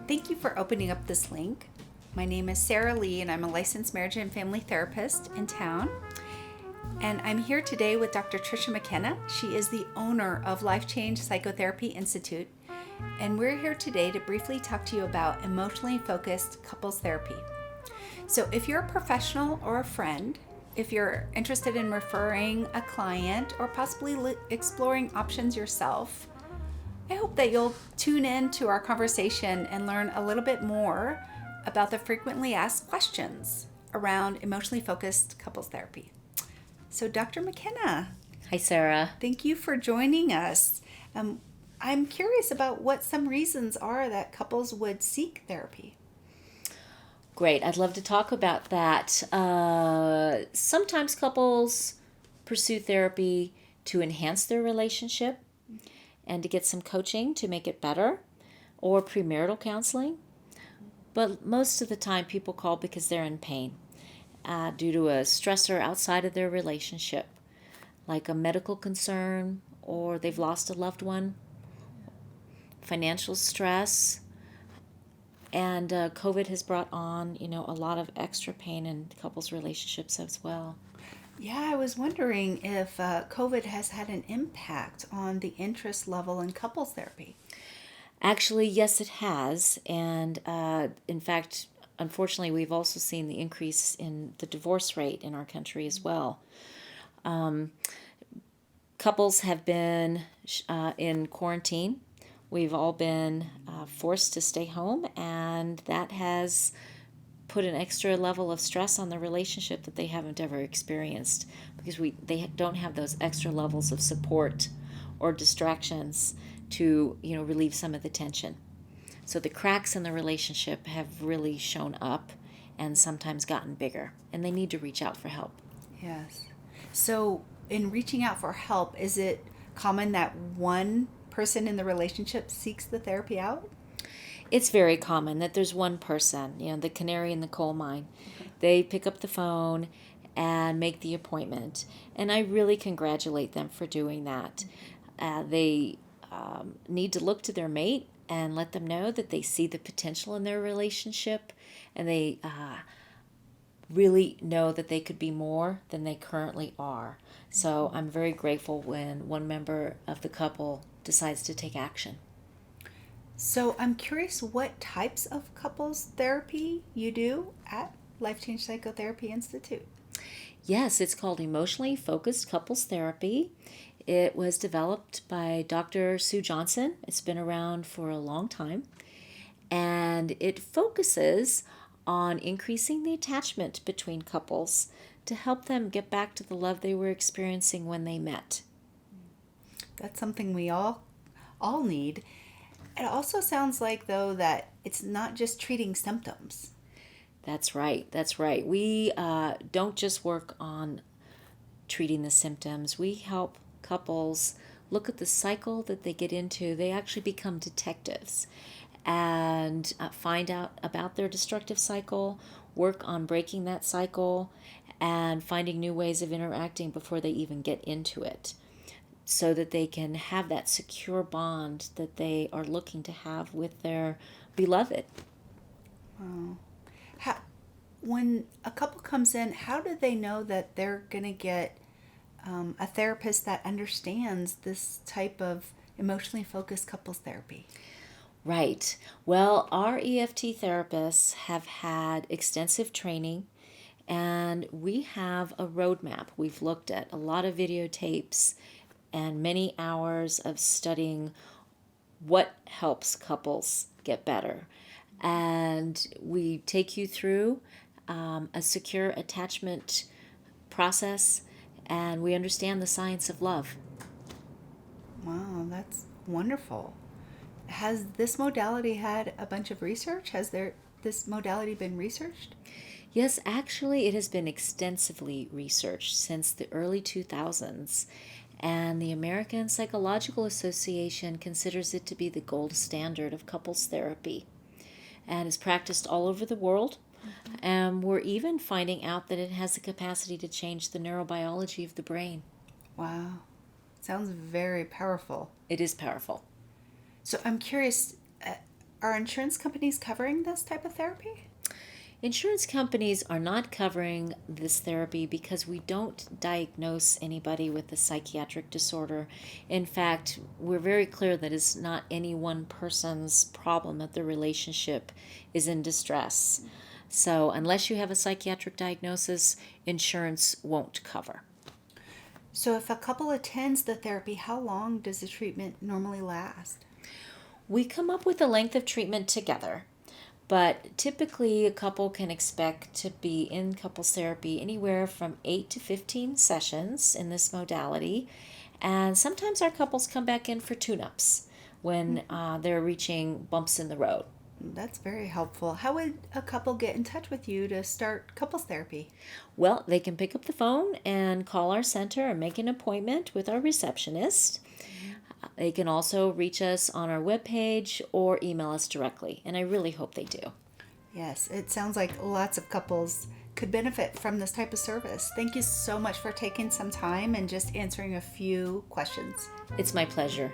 Thank you for opening up this link. My name is Sarah Lee, and I'm a licensed marriage and family therapist in town. And I'm here today with Dr. Tricia McKenna. She is the owner of Life Change Psychotherapy Institute. And we're here today to briefly talk to you about emotionally focused couples therapy. So if you're a professional or a friend, if you're interested in referring a client or possibly exploring options yourself, I hope that you'll tune in to our conversation and learn a little bit more about the frequently asked questions around emotionally focused couples therapy. So Dr. McKenna. Hi, Sarah. Thank you for joining us. I'm curious about what some reasons are that couples would seek therapy. Great. I'd love to talk about that. Sometimes couples pursue therapy to enhance their relationship and to get some coaching to make it better, or premarital counseling. But most of the time people call because they're in pain due to a stressor outside of their relationship, like a medical concern, or they've lost a loved one, financial stress, and COVID has brought on, a lot of extra pain in couples' relationships as well. Yeah, I was wondering if COVID has had an impact on the interest level in couples therapy. Actually, yes, it has. And in fact, unfortunately, we've also seen the increase in the divorce rate in our country as well. Couples have been in quarantine. We've all been forced to stay home, and that has put an extra level of stress on the relationship that they haven't ever experienced, because they don't have those extra levels of support or distractions to relieve some of the tension. So the cracks in the relationship have really shown up and sometimes gotten bigger, and they need to reach out for help. Yes. So in reaching out for help, is it common that one person in the relationship seeks the therapy out? It's very common that there's one person, the canary in the coal mine. Okay. They pick up the phone and make the appointment. And I really congratulate them for doing that. They need to look to their mate and let them know that they see the potential in their relationship, and they really know that they could be more than they currently are. So I'm very grateful when one member of the couple decides to take action. So I'm curious what types of couples therapy you do at Life Change Psychotherapy Institute. Yes, it's called Emotionally Focused Couples Therapy. It was developed by Dr. Sue Johnson. It's been around for a long time. And it focuses on increasing the attachment between couples to help them get back to the love they were experiencing when they met. That's something we all need. It also sounds like, though, that it's not just treating symptoms. That's right. We don't just work on treating the symptoms. We help couples look at the cycle that they get into. They actually become detectives and find out about their destructive cycle, work on breaking that cycle, and finding new ways of interacting before they even get into it, so that they can have that secure bond that they are looking to have with their beloved. Wow. When a couple comes in, how do they know that they're going to get a therapist that understands this type of emotionally focused couples therapy? Right. Well, our EFT therapists have had extensive training, and we have a roadmap. We've looked at a lot of videotapes and many hours of studying what helps couples get better. And we take you through a secure attachment process, and we understand the science of love. Wow, that's wonderful. Has this modality had a bunch of research? Has this modality been researched? Yes, actually, it has been extensively researched since the early 2000s, and the American Psychological Association considers it to be the gold standard of couples therapy, and is practiced all over the world. And we're even finding out that it has the capacity to change the neurobiology of the brain. Wow. Sounds very powerful. It is powerful. So I'm curious, are insurance companies covering this type of therapy? Insurance companies are not covering this therapy because we don't diagnose anybody with a psychiatric disorder. In fact, we're very clear that it's not any one person's problem that the relationship is in distress. So unless you have a psychiatric diagnosis, insurance won't cover. So if a couple attends the therapy, how long does the treatment normally last? We come up with a length of treatment together. But typically, a couple can expect to be in couples therapy anywhere from 8 to 15 sessions in this modality. And sometimes our couples come back in for tune-ups when they're reaching bumps in the road. That's very helpful. How would a couple get in touch with you to start couples therapy? Well, they can pick up the phone and call our center and make an appointment with our receptionist. They can also reach us on our webpage or email us directly, and I really hope they do. Yes, it sounds like lots of couples could benefit from this type of service. Thank you so much for taking some time and just answering a few questions. It's my pleasure.